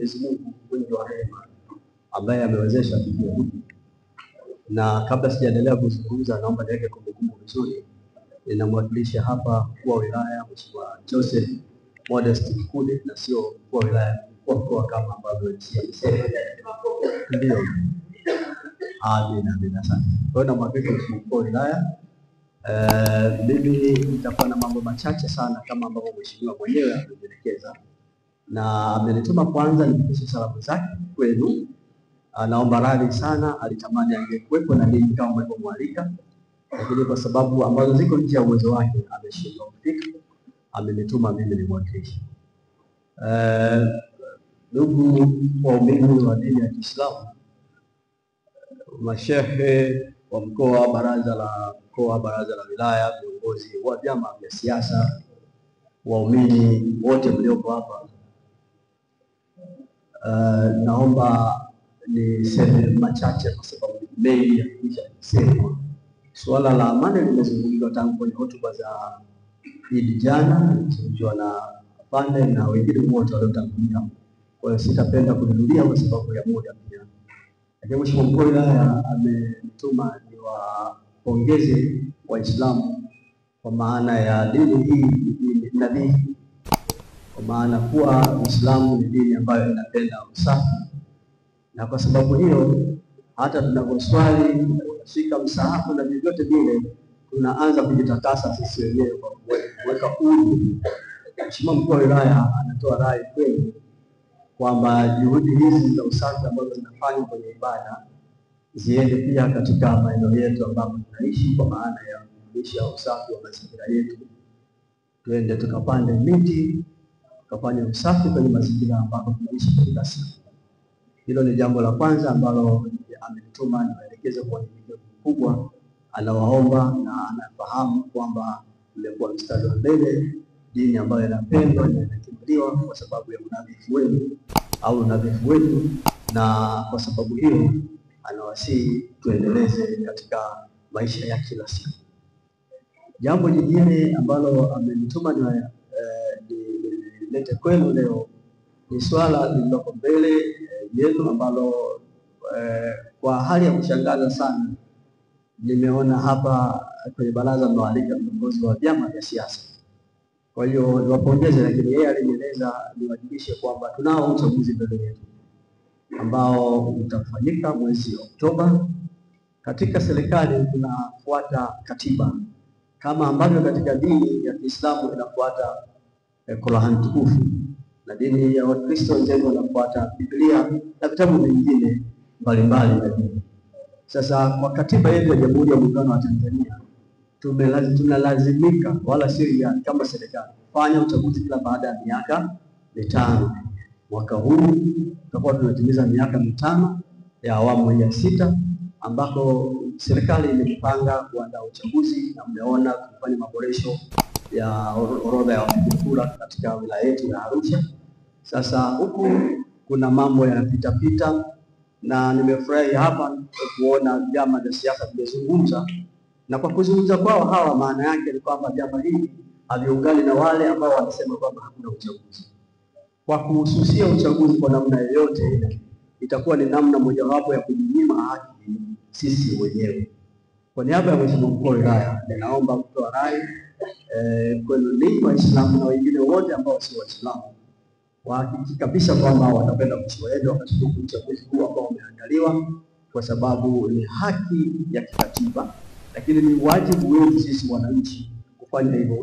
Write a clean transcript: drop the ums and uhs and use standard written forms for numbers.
Mwenyezi Mungu mwingi wa rehema ambaye amewezesha tukio hili. Na kabla sijaendelea kuzungumza, naomba niweke kumbukumbu vizuri. Ninamwakilisha hapa mkuu wa wilaya Mheshimiwa Joseph Modest Mkude, na sio mkuu wa wilaya, mkuu wa mkoa kama ambavyo amesema. Ndio. Amina sana. Kwa hiyo namwakilisha Mheshimiwa mkuu wa wilaya. Mimi nitakuwa na mambo machache sana kama ambavyo mheshimiwa mwenyewe ameelekeza, na amenituma kwanza nifikishe salamu zake kwenu. Naomba radhi sana, alitamani angekuwepo na mimi kama mlivyomwalika, lakini kwa sababu ambazo ziko nje ya uwezo wake ameshindwa kufika. Amenituma mimi nimwakilishe. Ndugu waumini wa dini ya Kiislamu, mashehe wa mkoa, baraza la mkoa, baraza la wilaya, viongozi wa vyama vya siasa, waumini wote mlioko hapa, naomba niseme machache kwa sababu mengi yamekwisha kusemwa. Suala la amani limezungumzwa tangu kwenye hotuba za Idi jana, tukiwa na pande na wengine wote waliotangulia. Kwa hiyo sitapenda kurudia kwa sababu ya muda pia. Lakini Mheshimiwa mkuu wa wilaya amenituma niwapongeze Waislamu kwa maana ya dini hii ni nadhifu, kwa maana kuwa Uislamu ni dini ambayo inapenda usafi, na kwa sababu hiyo hata tunaposwali tunashika msahafu na vyovyote vile tunaanza kujitakasa sisi wenyewe kwa kuweka udhu. Mheshimiwa mkuu wa wilaya anatoa rai kwenu kwamba juhudi hizi za usafi ambazo zinafanywa kwenye ibada ziende pia katika maeneo yetu ambapo tunaishi, kwa maana ya kudumisha usafi wa mazingira yetu. Tuende tukapande miti, tukafanye usafi kwenye mazingira ambapo tunaishi kila siku. Hilo ni jambo la kwanza ambalo amenituma niwaelekeze kwa unyenyekevu mkubwa. Anawaomba na anafahamu kwamba mmekuwa mstari wa mbele, dini ambayo inapendwa na inakimbiliwa kwa sababu ya unadhifu wenu au unadhifu wetu, na kwa sababu hiyo anawasihi tuendeleze katika maisha ya kila siku. Jambo jingine ambalo amenituma nilete kwenu leo ni swala lililoko mbele yetu ambalo kwa hali ya kushangaza sana nimeona hapa kwenye baraza mnawaalika viongozi wa vyama vya siasa. Kwa hiyo niwapongeze, lakini yeye alinieleza niwajibishe kwamba tunao uchaguzi mbele yetu ambao utafanyika mwezi Oktoba. Katika serikali tunafuata katiba kama ambavyo katika dini ya Kiislamu inafuata Qur'an tukufu, na dini ya Wakristo wenzetu wanafuata Biblia na vitabu vingine mbalimbali vya dini. Sasa kwa katiba yetu ya Jamhuri ya Muungano wa Tanzania tunalazimika, wala sio kama serikali, kufanya uchaguzi kila baada ya miaka mitano. Mwaka huu tutakuwa tunatimiza miaka mitano ya awamu ya 6 ambako serikali imepanga kuandaa uchaguzi, na mmeona kufanya maboresho ya orodha ya wapiga kura katika wilaya yetu ya Arusha. Sasa huku kuna mambo yanapita, na nimefurahi hapa kuona vyama vya siasa vimezungumza, na kwa kuzungumza kwao hawa, maana yake ni kwamba vyama hivi haviungani na wale ambao wanasema kwamba hakuna uchaguzi. Kwa kuhususia uchaguzi kwa namna yoyote itakuwa ni namna mojawapo ya kujinyima haki sisi wenyewe. Kwa niaba ya Mheshimiwa mkuu wa wilaya, ninaomba kutoa rai kwenu ninyi Waislamu na wengine wote ambao si Waislamu wahakiki kabisa kwamba watapenda kushiriki katika uchaguzi huu ambao umeandaliwa, kwa sababu ni haki ya kikatiba, lakini ni wajibu wetu sisi wananchi kufanya hivyo.